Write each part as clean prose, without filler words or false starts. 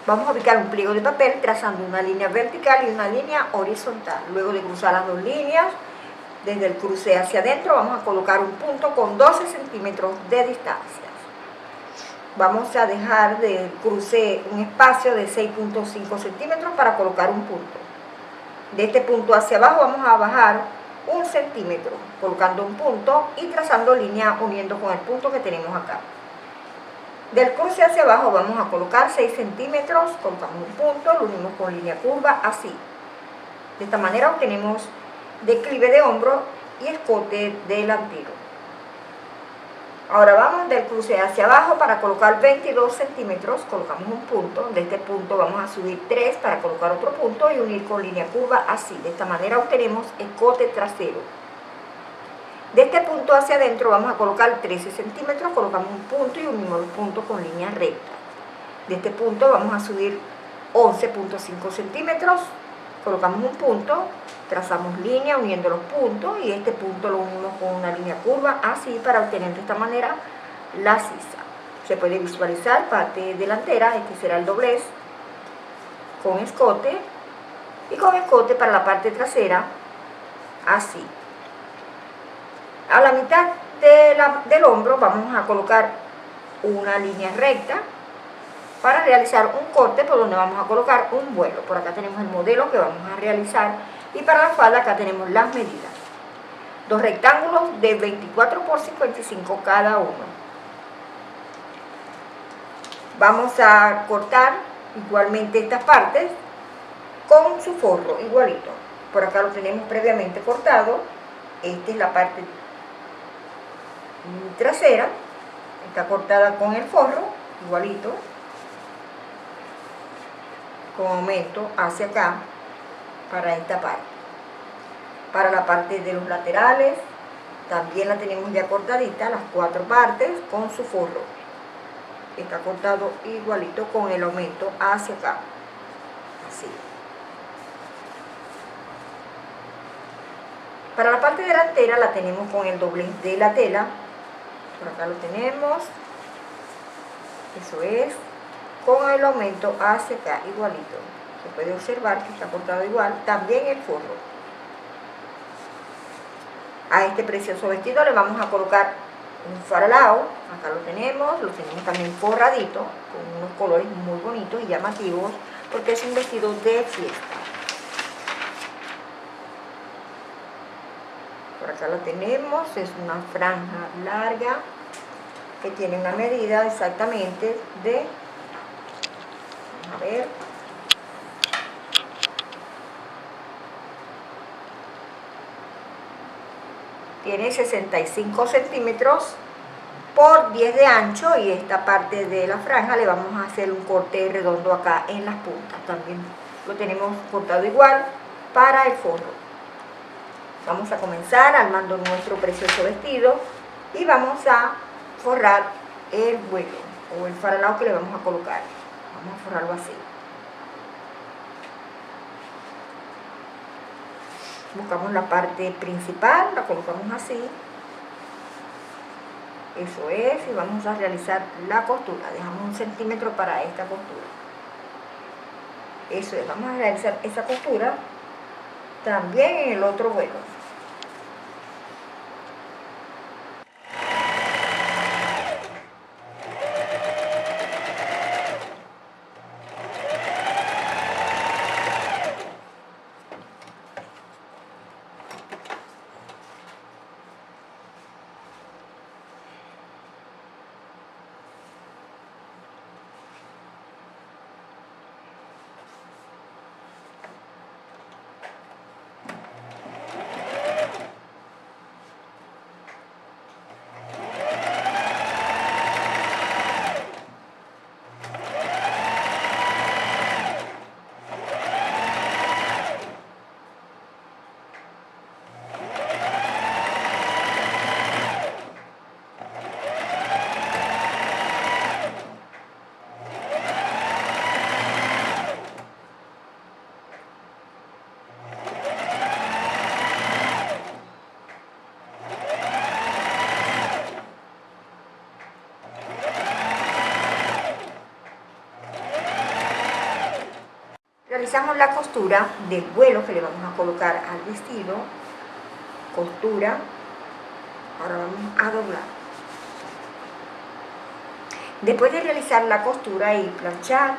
Vamos a ubicar un pliego de papel trazando una línea vertical y una línea horizontal. Luego de cruzar las dos líneas, desde el cruce hacia adentro, vamos a colocar un punto con 12 centímetros de distancia. Vamos a dejar del cruce un espacio de 6.5 centímetros para colocar un punto. De este punto hacia abajo vamos a bajar 1 centímetro, colocando un punto y trazando línea uniendo con el punto que tenemos acá. Del cruce hacia abajo vamos a colocar 6 centímetros, colocamos un punto, lo unimos con línea curva, así. De esta manera obtenemos declive de hombro y escote delantero. Ahora vamos del cruce hacia abajo para colocar 22 centímetros, colocamos un punto, de este punto vamos a subir 3 para colocar otro punto y unir con línea curva, así. De esta manera obtenemos escote trasero. De este punto hacia adentro vamos a colocar 13 centímetros, colocamos un punto y unimos los puntos con línea recta. De este punto vamos a subir 11.5 centímetros, colocamos un punto, trazamos línea uniendo los puntos y este punto lo unimos con una línea curva, así, para obtener de esta manera la sisa. Se puede visualizar parte delantera, este será el doblez, con escote y con escote para la parte trasera, así. A la mitad del hombro vamos a colocar una línea recta para realizar un corte por donde vamos a colocar un vuelo. Por acá tenemos el modelo que vamos a realizar y para la falda acá tenemos las medidas. Dos rectángulos de 24 por 55 cada uno. Vamos a cortar igualmente estas partes con su forro, igualito. Por acá lo tenemos previamente cortado. Esta es la parte trasera, está cortada con el forro, igualito, con aumento hacia acá para esta parte. Para la parte de los laterales también la tenemos ya cortadita, las 4 partes con su forro, está cortado igualito con el aumento hacia acá, así. Para la parte delantera la tenemos con el doblez de la tela. Por acá lo tenemos, eso es, con el aumento hacia acá, igualito. Se puede observar que está cortado igual, también el forro. A este precioso vestido le vamos a colocar un faralao, acá lo tenemos también forradito, con unos colores muy bonitos y llamativos, porque es un vestido de fiesta. Por acá lo tenemos, es una franja larga que tiene una medida exactamente de, vamos a ver, tiene 65 centímetros por 10 de ancho y esta parte de la franja le vamos a hacer un corte redondo acá en las puntas. También lo tenemos cortado igual para el forro. Vamos a comenzar armando nuestro precioso vestido y vamos a forrar el vuelo o el faralao que le vamos a colocar. Vamos a forrarlo así. Buscamos la parte principal, la colocamos así. Eso es, y vamos a realizar la costura. Dejamos 1 centímetro para esta costura. Eso es, vamos a realizar esa costura también en el otro vuelo. Realizamos la costura del vuelo que le vamos a colocar al vestido. Costura. Ahora vamos a doblar. Después de realizar la costura y planchar,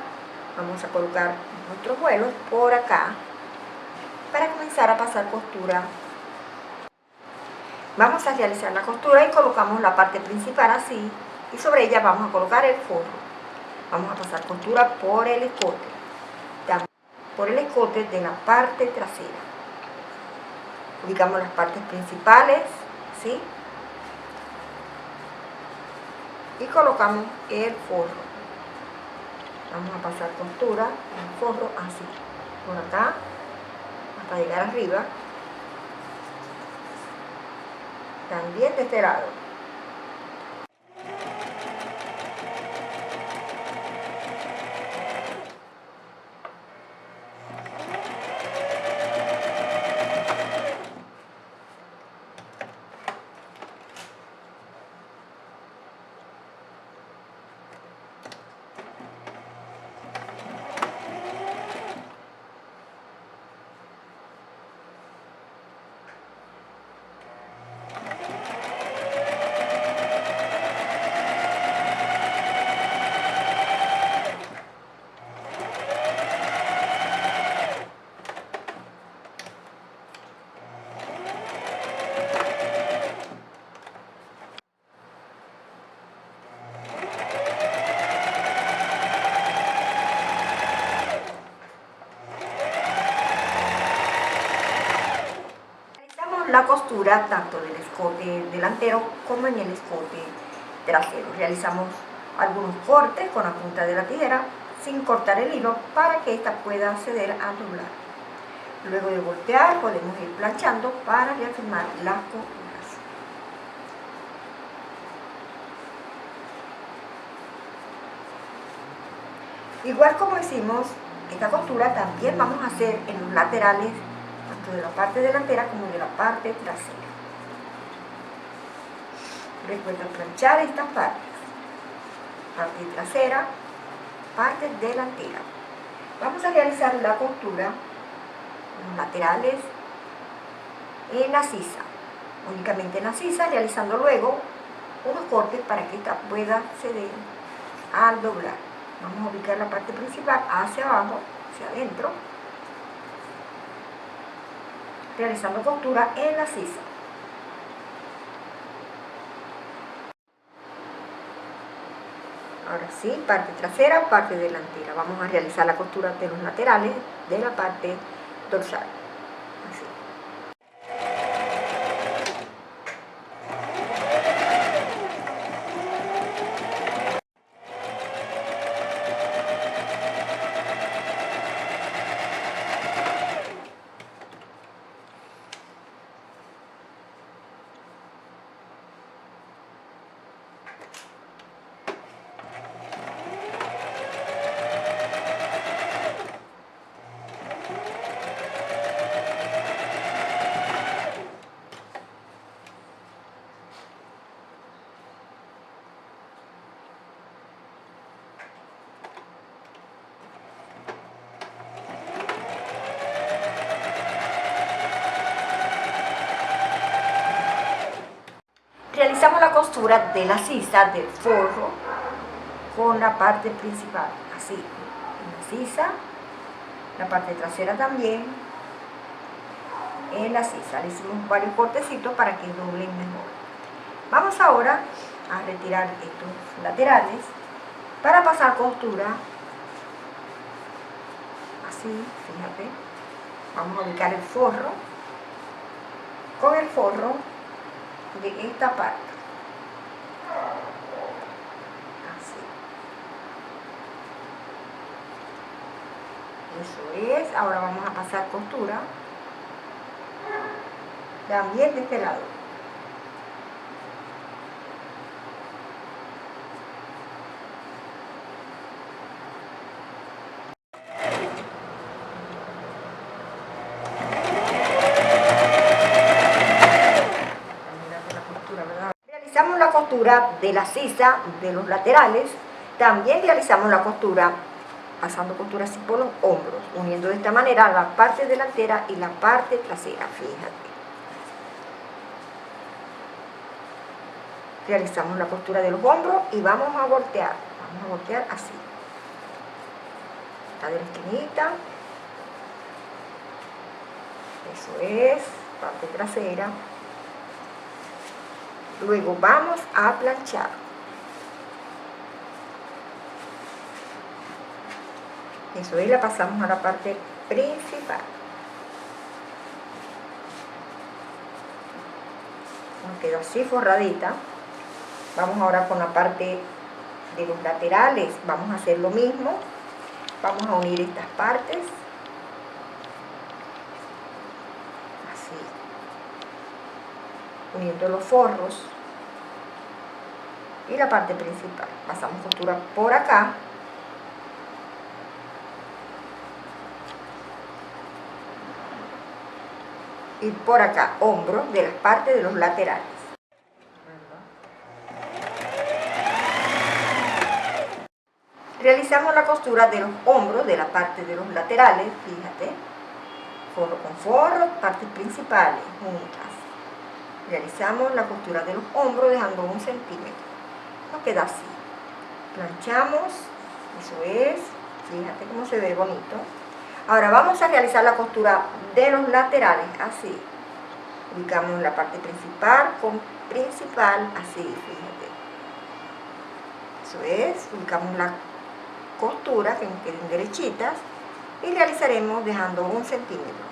vamos a colocar nuestros vuelos por acá para comenzar a pasar costura. Vamos a realizar la costura y colocamos la parte principal así, y sobre ella vamos a colocar el forro. Vamos a pasar costura por el escote, también por el escote de la parte trasera. Ubicamos las partes principales, ¿sí? Y colocamos el forro. Vamos a pasar costura en el forro así, por acá, hasta llegar arriba. También de este lado. La costura tanto del escote delantero como en el escote trasero. Realizamos algunos cortes con la punta de la tijera sin cortar el hilo para que ésta pueda acceder a doblar. Luego de voltear podemos ir planchando para reafirmar las costuras. Igual como hicimos esta costura, también vamos a hacer en los laterales, tanto de la parte delantera como de la parte trasera. Recuerda planchar estas partes, parte trasera, parte delantera. Vamos a realizar la costura en los laterales en la sisa, únicamente en la sisa, realizando luego unos cortes para que esta pueda ceder al doblar. Vamos a ubicar la parte principal hacia abajo, hacia adentro, realizando costura en la sisa. Ahora sí, parte trasera, parte delantera. Vamos a realizar la costura de los laterales de la parte dorsal. Así. Realizamos la costura de la sisa del forro con la parte principal, así, en la sisa, la parte trasera también, en la sisa. Le hicimos varios cortecitos para que doblen mejor. Vamos ahora a retirar estos laterales para pasar costura, así, fíjate. Vamos a ubicar el forro con el forro de esta parte, así. Eso es. Ahora vamos a pasar costura también de este lado. Realizamos la costura de la sisa de los laterales, también realizamos la costura pasando costura así por los hombros, uniendo de esta manera la parte delantera y la parte trasera, fíjate. Realizamos la costura de los hombros y vamos a voltear así, esta de la esquinita, eso es, parte trasera. Luego vamos a planchar. Eso es, la pasamos a la parte principal. Nos quedó así forradita. Vamos ahora con la parte de los laterales. Vamos a hacer lo mismo. Vamos a unir estas partes. Así. Uniendo los forros. Y la parte principal. Pasamos costura por acá. Y por acá, hombros de las partes de los laterales. Realizamos la costura de los hombros de la parte de los laterales, fíjate, forro con forro, partes principales juntas. Realizamos la costura de los hombros dejando 1 centímetro. Nos queda así. Planchamos, eso es, fíjate cómo se ve bonito. Ahora vamos a realizar la costura de los laterales, así. Ubicamos la parte principal con principal, así, fíjate. Eso es, ubicamos la costura que queden derechitas y realizaremos dejando 1 centímetro.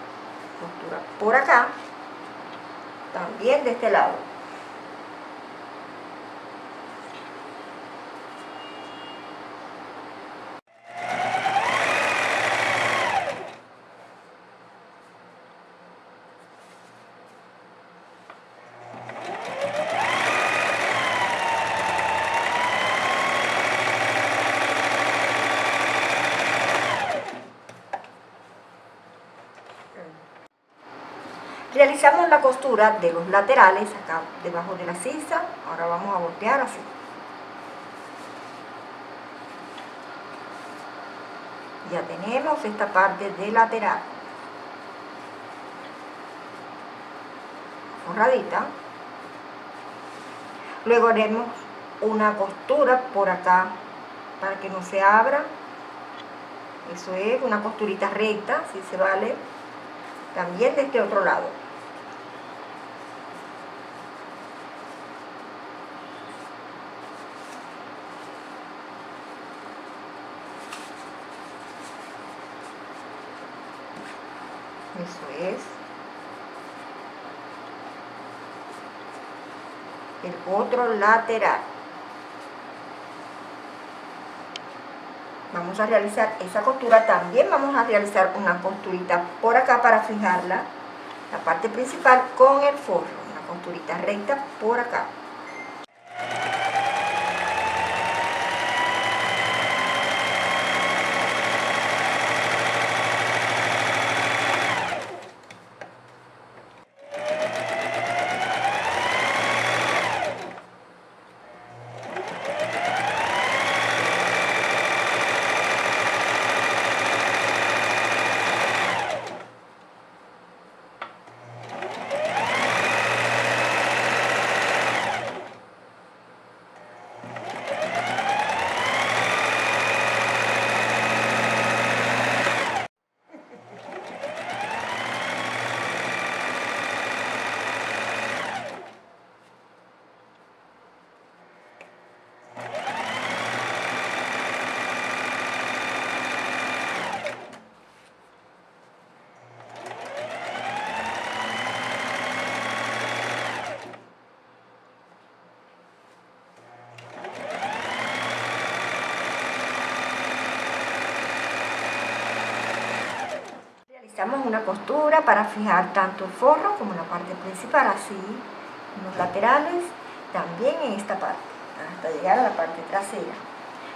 Costura por acá, también de este lado. Realizamos la costura de los laterales acá debajo de la sisa. Ahora vamos a voltear así. Ya tenemos esta parte de lateral forradita. Luego haremos una costura por acá para que no se abra. Eso es, una costurita recta, si se vale. También de este otro lado. Eso es. El otro lateral. Vamos a realizar esa costura. También vamos a realizar una costurita por acá para fijarla, la parte principal con el forro. Una costurita recta por acá. Realizamos una costura para fijar tanto el forro como la parte principal, así, en los laterales, también en esta parte, hasta llegar a la parte trasera.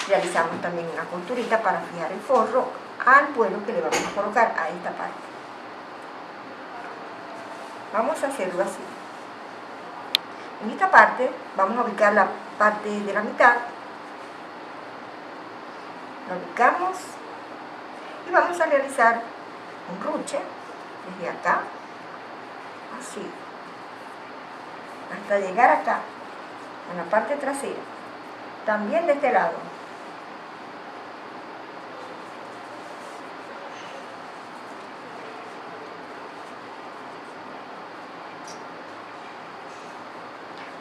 Realizamos también una costurita para fijar el forro al vuelo que le vamos a colocar a esta parte. Vamos a hacerlo así. En esta parte vamos a ubicar la parte de la mitad. La ubicamos Y vamos a realizar un ruche desde acá, así, hasta llegar acá, en la parte trasera, también de este lado.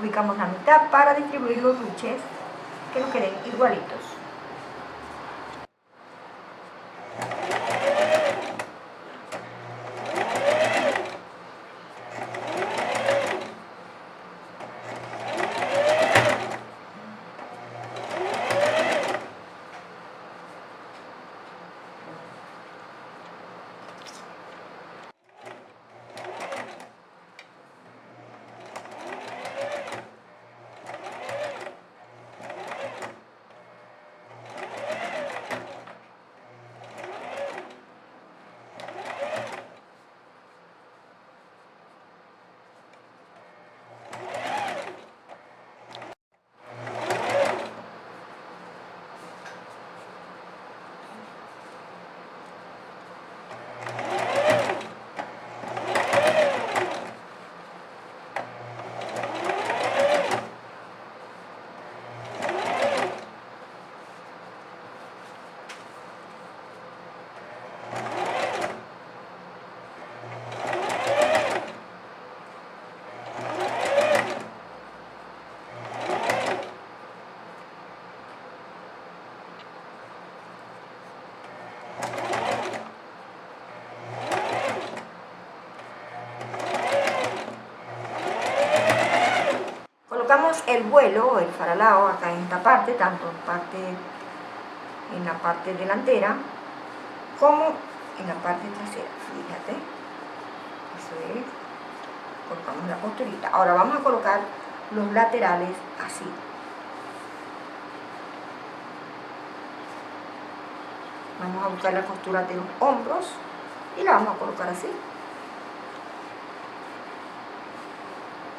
Ubicamos la mitad para distribuir los ruches que nos queden igualitos. Colocamos el vuelo o el faralao acá en esta parte, tanto en la parte delantera como en la parte trasera. Fíjate, eso es. Colocamos la costurita. Ahora vamos a colocar los laterales así. Vamos a buscar la costura de los hombros y la vamos a colocar así.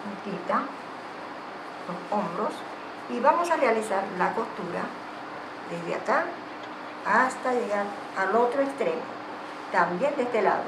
Puntita, los hombros, y vamos a realizar la costura desde acá hasta llegar al otro extremo, también de este lado.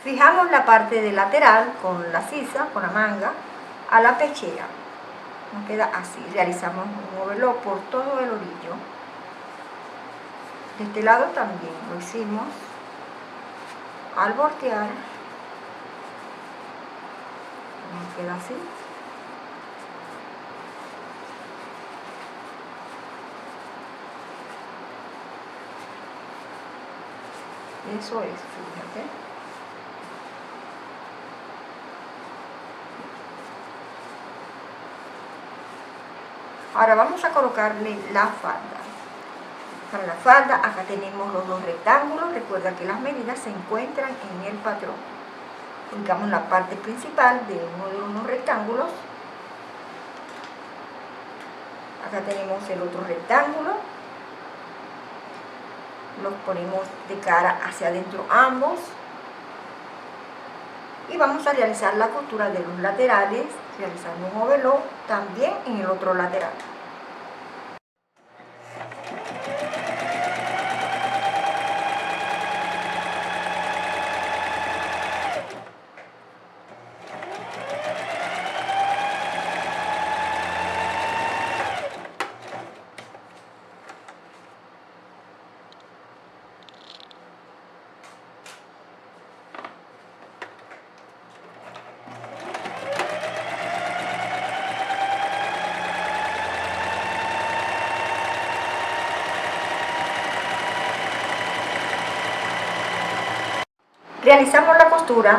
Fijamos la parte de lateral con la sisa, con la manga, a la pechera. Nos queda así. Realizamos un overlock por todo el orillo. De este lado también lo hicimos. Al voltear, nos queda así. Eso es, fíjate. Ahora vamos a colocarle la falda. Para la falda, acá tenemos los dos rectángulos. Recuerda que las medidas se encuentran en el patrón. Ubicamos la parte principal de uno de los dos rectángulos. Acá tenemos el otro rectángulo. Los ponemos de cara hacia adentro ambos. Y vamos a realizar la costura de los laterales, realizando un overlock también en el otro lateral. Realizamos la costura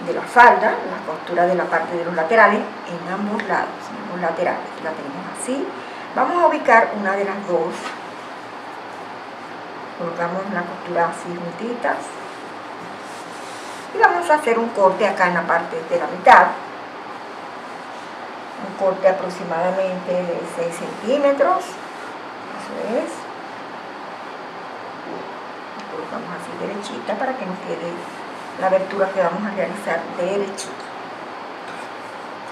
de la falda, la costura de la parte de los laterales en ambos lados, en ambos laterales. La tenemos así. Vamos a ubicar una de las dos. Colocamos la costura así juntitas. Y vamos a hacer un corte acá en la parte de la mitad. Un corte aproximadamente de 6 centímetros. Eso es. Colocamos así derechita para que nos quede la abertura que vamos a realizar derechita.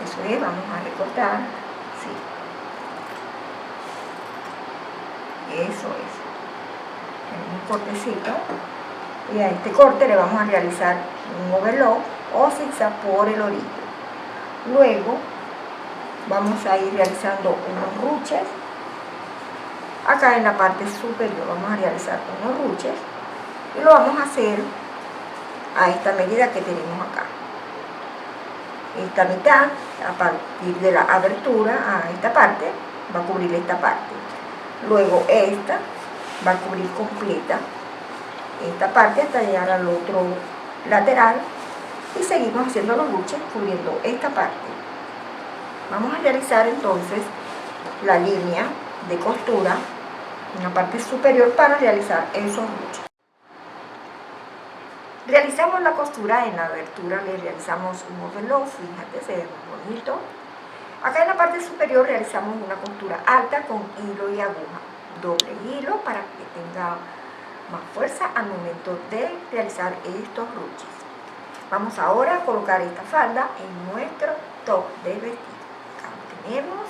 Eso es, vamos a recortar, sí. Eso es. Tenemos un cortecito y a este corte le vamos a realizar un overlock o zigzag por el orillo. Luego vamos a ir realizando unos ruches. Acá en la parte superior vamos a realizar unos ruches y lo vamos a hacer a esta medida que tenemos acá. Esta mitad, a partir de la abertura a esta parte, va a cubrir esta parte. Luego esta va a cubrir completa esta parte hasta llegar al otro lateral y seguimos haciendo los ruches cubriendo esta parte. Vamos a realizar entonces la línea de costura en la parte superior para realizar esos ruches. Realizamos la costura en la abertura, le realizamos un overlock, fíjate, se ve muy bonito. Acá en la parte superior realizamos una costura alta con hilo y aguja, doble hilo para que tenga más fuerza al momento de realizar estos ruches. Vamos ahora a colocar esta falda en nuestro top de vestido. Acá lo tenemos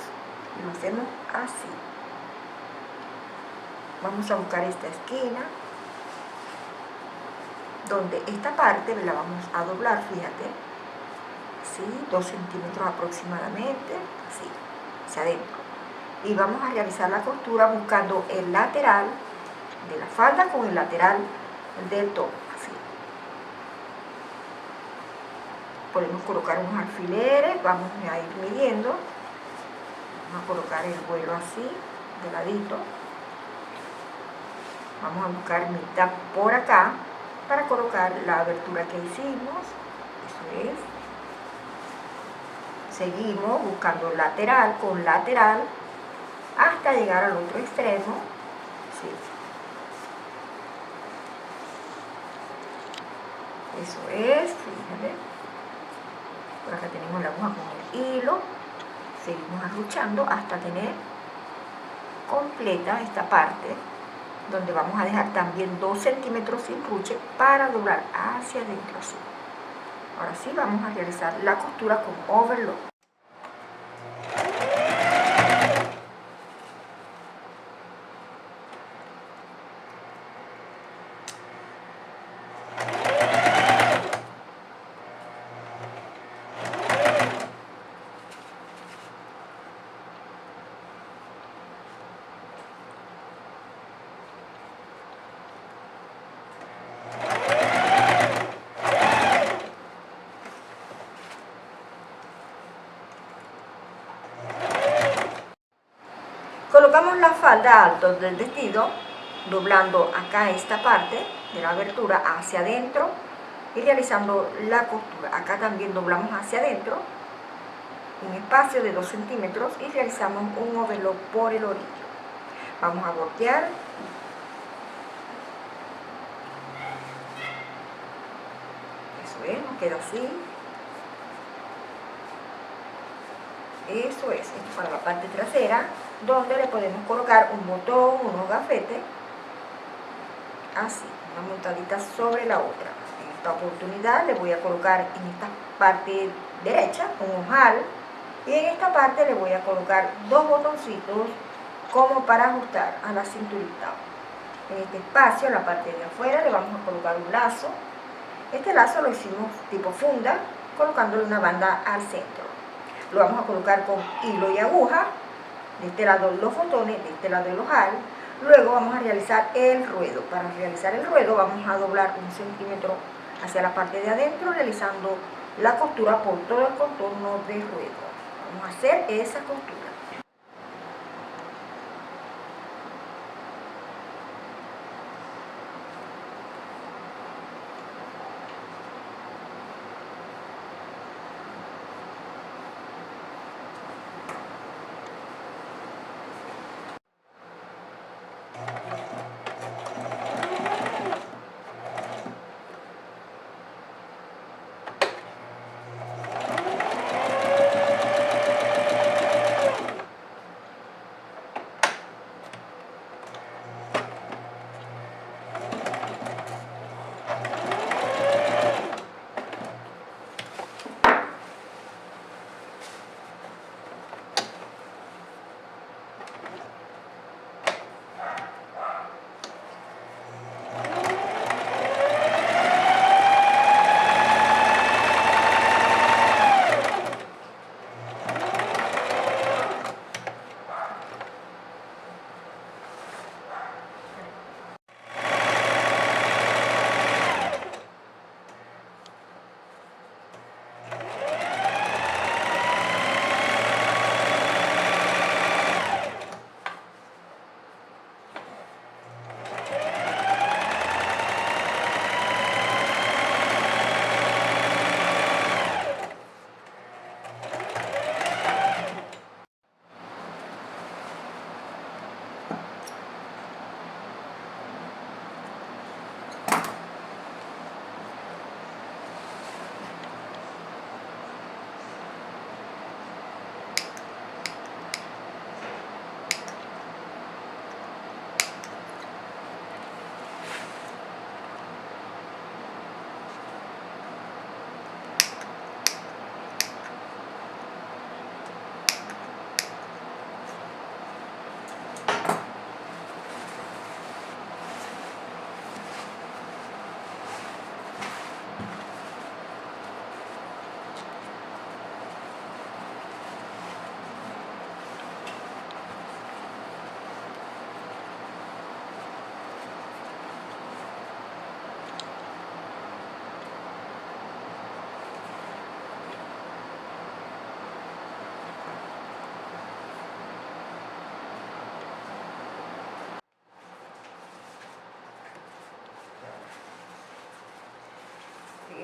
y lo hacemos así. Vamos a buscar esta esquina, donde esta parte la vamos a doblar, fíjate, ¿sí? 2 centímetros aproximadamente, así, hacia adentro. Y vamos a realizar la costura buscando el lateral de la falda con el lateral del top, así. Podemos colocar unos alfileres, vamos a ir midiendo. Vamos a colocar el vuelo así, de ladito. Vamos a buscar mitad por acá para colocar la abertura que hicimos. Eso es. Seguimos buscando lateral con lateral hasta llegar al otro extremo. Sí. Eso es, fíjate. Por acá tenemos la aguja con el hilo. Seguimos arruchando hasta tener completa esta parte, donde vamos a dejar también 2 centímetros sin ruche para doblar hacia adentro así. Ahora sí vamos a realizar la costura con overlock. Colocamos la falda alta del vestido, doblando acá esta parte de la abertura hacia adentro y realizando la costura. Acá también doblamos hacia adentro, un espacio de 2 centímetros y realizamos un overlock por el orillo. Vamos a voltear. Eso es, nos queda así. Eso es, esto para la parte trasera, donde le podemos colocar un botón, unos gafetes, así, una montadita sobre la otra. En esta oportunidad le voy a colocar en esta parte derecha un ojal y en esta parte le voy a colocar 2 botoncitos como para ajustar a la cinturita. En este espacio, en la parte de afuera, le vamos a colocar un lazo. Este lazo lo hicimos tipo funda, colocándole una banda al centro. Lo vamos a colocar con hilo y aguja, de este lado los botones, de este lado el ojal. Luego vamos a realizar el ruedo. Para realizar el ruedo vamos a doblar 1 centímetro hacia la parte de adentro, realizando la costura por todo el contorno del ruedo. Vamos a hacer esa costura.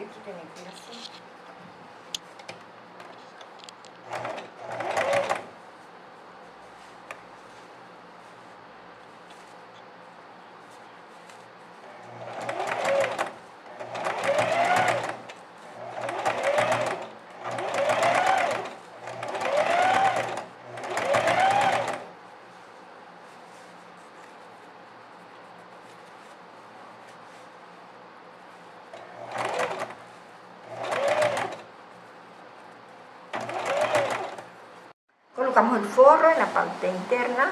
esto tiene que ir así. Colocamos el forro en la parte interna,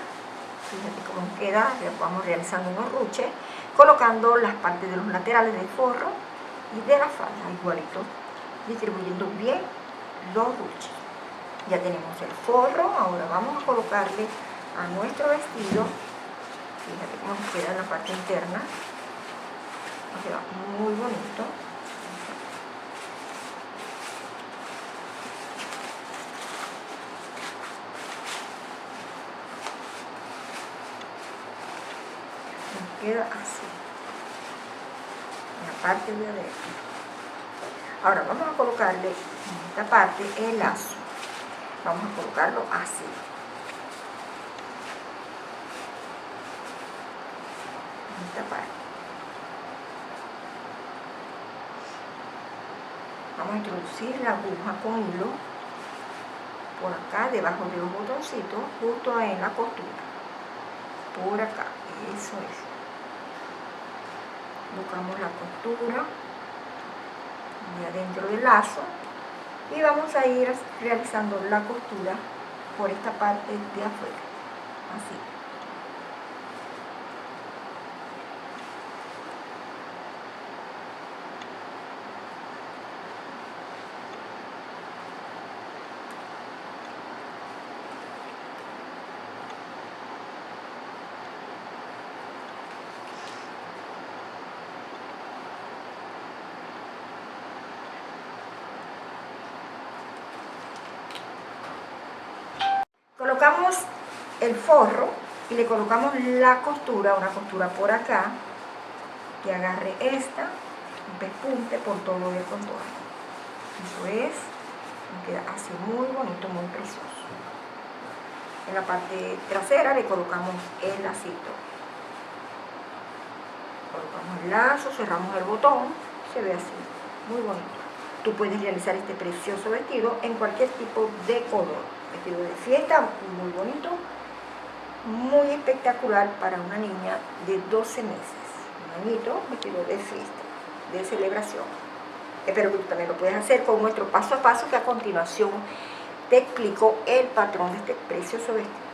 fíjate cómo queda, ya vamos realizando unos ruches, colocando las partes de los laterales del forro y de la falda, igualito, distribuyendo bien los ruches. Ya tenemos el forro, ahora vamos a colocarle a nuestro vestido, fíjate cómo queda en la parte interna, queda muy bonito. Queda así, en la parte de adentro. Ahora vamos a colocarle en esta parte el lazo, vamos a colocarlo así. En esta parte. Vamos a introducir la aguja con hilo por acá, debajo de los botoncitos, justo en la costura. Por acá, eso es. Buscamos la costura de adentro del lazo y vamos a ir realizando la costura por esta parte de afuera, así. Colocamos el forro y le colocamos la costura, una costura por acá, que agarre esta, un pespunte por todo el contorno. Eso es, queda así muy bonito, muy precioso. En la parte trasera le colocamos el lacito. Colocamos el lazo, cerramos el botón, se ve así, muy bonito. Tú puedes realizar este precioso vestido en cualquier tipo de color. Vestido de fiesta, muy bonito, muy espectacular para una niña de 12 meses. Un añito, vestido de fiesta, de celebración. Espero que tú también lo puedas hacer con nuestro paso a paso, que a continuación te explico el patrón de este precioso vestido.